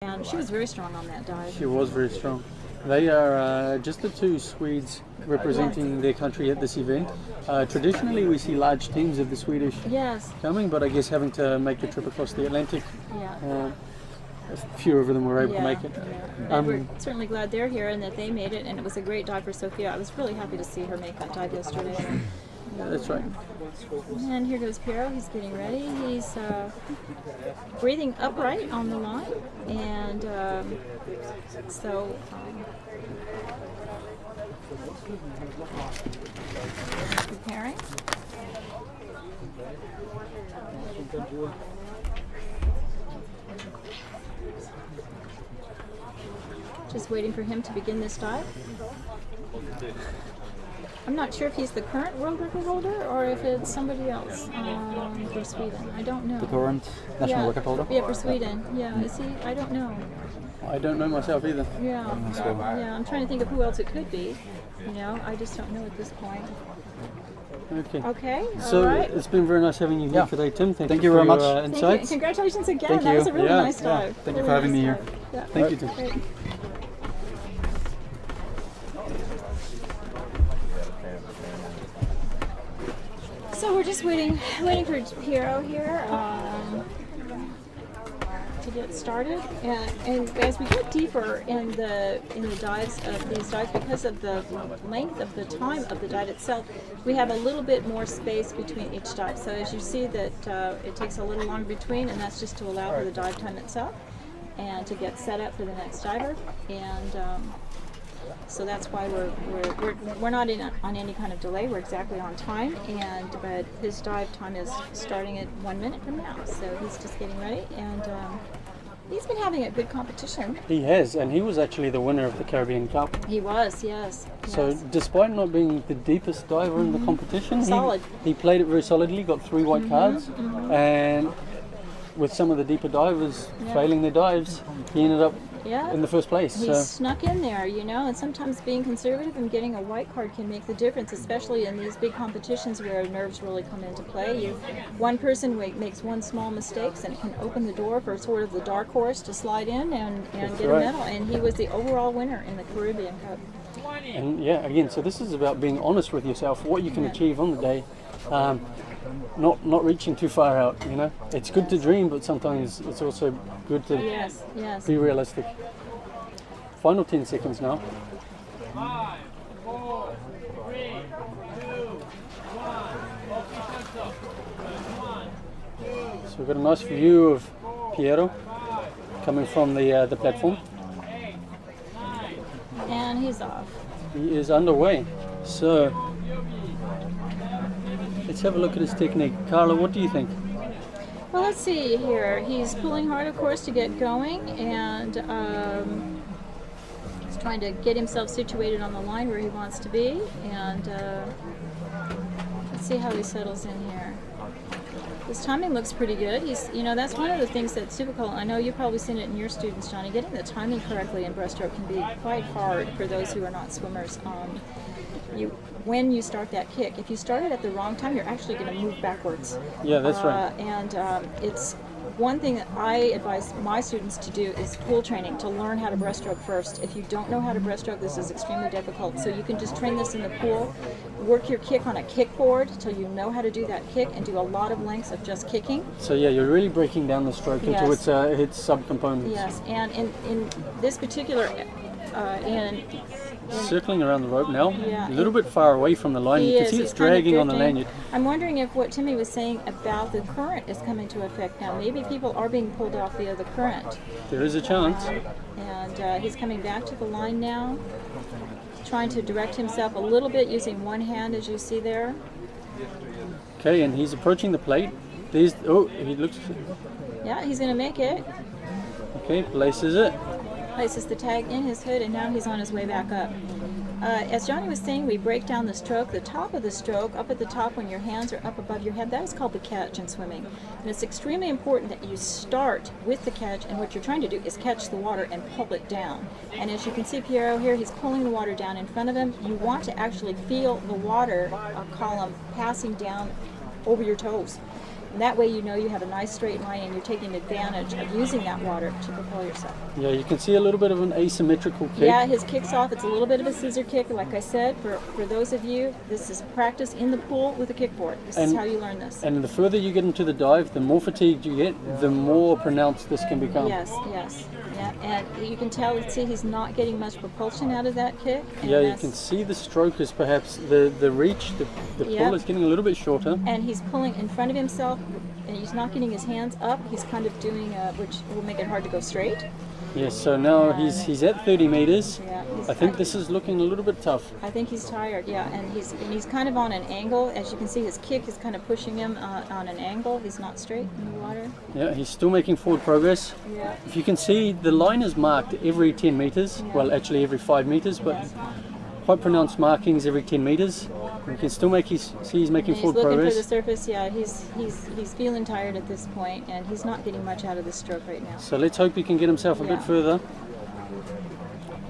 And she was very strong on that dive. She was very strong. They are just the two Swedes representing their country at this event. Traditionally, we see large teams of the Swedish coming, but I guess having to make the trip across the Atlantic, a few of them were able to make it. And we're certainly glad they're here and that they made it, and it was a great dive for Sophia. I was really happy to see her make that dive yesterday. Yeah, that's right. And here goes Piero. He's getting ready. He's breathing upright on the line, and preparing. Just waiting for him to begin this dive. I'm not sure if he's the current world record holder or if it's somebody else for Sweden. I don't know. The current national record holder? Yeah, for Sweden. Yeah, is he? I don't know. I don't know myself either. Yeah, I'm trying to think of who else it could be. You know, I just don't know at this point. Okay. So it's been very nice having you here today, Tim. Thank you very much. Thank you. Congratulations again. Thank you. That was a really nice dive. Thank you for having me here. Yeah. Thank you, Tim. Great. So we're just waiting for Piero here to get started, and as we get deeper in the dives of these dives, because of the length of the time of the dive itself, we have a little bit more space between each dive. So as you see that it takes a little longer between, and that's just to allow for the dive time itself and to get set up for the next diver. And so that's why we're not on any kind of delay. We're exactly on time, but his dive time is starting at 1 minute from now. So he's just getting ready, and he's been having a good competition. He has, and he was actually the winner of the Caribbean Cup. He was, yes. So despite not being the deepest diver in the competition, he played it very solidly, got 3 white cards, and with some of the deeper divers failing their dives, he ended up in the first place. He snuck in there, you know, and sometimes being conservative and getting a white card can make the difference, especially in these big competitions where nerves really come into play. One person makes one small mistake and it can open the door for sort of the dark horse to slide in and get a medal, and he was the overall winner in the Caribbean Cup. And again, so this is about being honest with yourself, what you can achieve on the day. Not reaching too far out, you know. It's good to dream, but sometimes it's also good to be realistic. Final 10 seconds now. 5, 4, 3, 2, 1. So we've got a nice view of Piero coming from the platform. And he's off. He is underway. So let's have a look at his technique. Carla, what do you think? Well, let's see here. He's pulling hard, of course, to get going, and he's trying to get himself situated on the line where he wants to be. And let's see how he settles in here. His timing looks pretty good. That's one of the things that's difficult. I know you've probably seen it in your students, Johnny. Getting the timing correctly in breaststroke can be quite hard for those who are not swimmers. When you start that kick, if you start it at the wrong time, you're actually going to move backwards. Yeah, that's right. And it's one thing that I advise my students to do is pool training, to learn how to breaststroke first. If you don't know how to breaststroke, this is extremely difficult. So you can just train this in the pool, work your kick on a kickboard till you know how to do that kick, and do a lot of lengths of just kicking. So you're really breaking down the stroke into its subcomponents. Yes, and in this particular circling around the rope now, a little bit far away from the line. You can see it's dragging on the lanyard. I'm wondering if what Timmy was saying about the current is coming to effect now. Maybe people are being pulled off via the current. There is a chance. And he's coming back to the line now, trying to direct himself a little bit using one hand, as you see there. Okay, and he's approaching the plate. He looks... Yeah, he's going to make it. Okay, places it. Places the tag in his hood, and now he's on his way back up. As Johnny was saying, we break down the stroke. The top of the stroke, up at the top when your hands are up above your head, that is called the catch in swimming. And it's extremely important that you start with the catch, and what you're trying to do is catch the water and pull it down. And as you can see Piero here, he's pulling the water down in front of him. You want to actually feel the water column passing down over your toes. And that way you know you have a nice straight line and you're taking advantage of using that water to propel yourself. Yeah, you can see a little bit of an asymmetrical kick. Yeah, his kicks off. It's a little bit of a scissor kick. Like I said, for those of you, this is practice in the pool with a kickboard. This is how you learn this. And the further you get into the dive, the more fatigued you get, the more pronounced this can become. Yes, yes. Yeah, and you can tell, see, he's not getting much propulsion out of that kick. And Yeah, you can see the stroke is perhaps the reach, the pull is getting a little bit shorter. And he's pulling in front of himself, and he's not getting his hands up. He's kind of doing, which will make it hard to go straight. Yes, so now he's at 30 meters. Yeah, I think this is looking a little bit tough. I think he's tired, yeah, and he's kind of on an angle. As you can see, his kick is kind of pushing him on an angle. He's not straight in the water. Yeah, he's still making forward progress. Yeah. If you can see, the line is marked every 10 meters. Yeah. Well, actually every 5 meters, but quite pronounced markings every 10 meters. You can still see he's making And forward he's looking progress. for the surface. Yeah, he's feeling tired at this point, and he's not getting much out of this stroke right now. So let's hope he can get himself a bit further.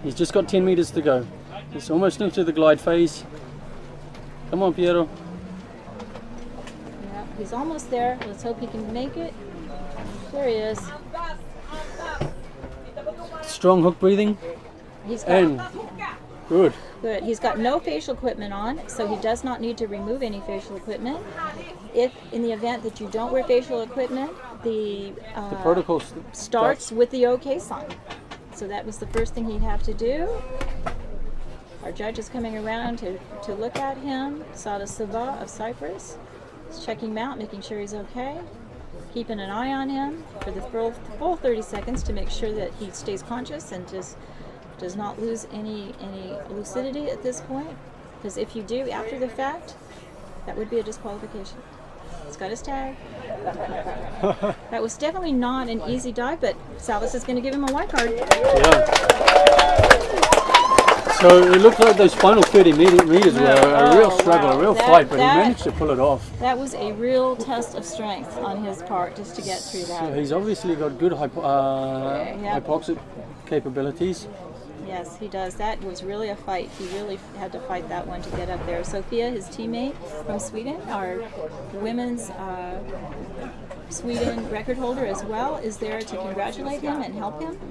He's just got 10 meters to go. He's almost into the glide phase. Come on, Piero. Yeah, he's almost there. Let's hope he can make it. There he is. Strong hook breathing. He's got And good. Good. He's got no facial equipment on, so he does not need to remove any facial equipment. If, in the event that you don't wear facial equipment, the Protocol starts with the OK sign. So that was the first thing he'd have to do. Our judge is coming around to look at him. Sada Sava of Cyprus. He's checking him out, making sure he's okay. Keeping an eye on him for the full 30 seconds to make sure that he stays conscious and just does not lose any lucidity at this point. Because if you do after the fact, that would be a disqualification. He's got his tag. That was definitely not an easy dive, but Salvis is going to give him a white card. Yeah. So it looked like those final 30 meters were a real struggle, a real fight, but he managed to pull it off. That was a real test of strength on his part just to get through that. So he's obviously got good hypoxic capabilities. Yes, he does. That was really a fight. He really had to fight that one to get up there. Sophia, his teammate from Sweden, our women's Sweden record holder as well, is there to congratulate him and help him.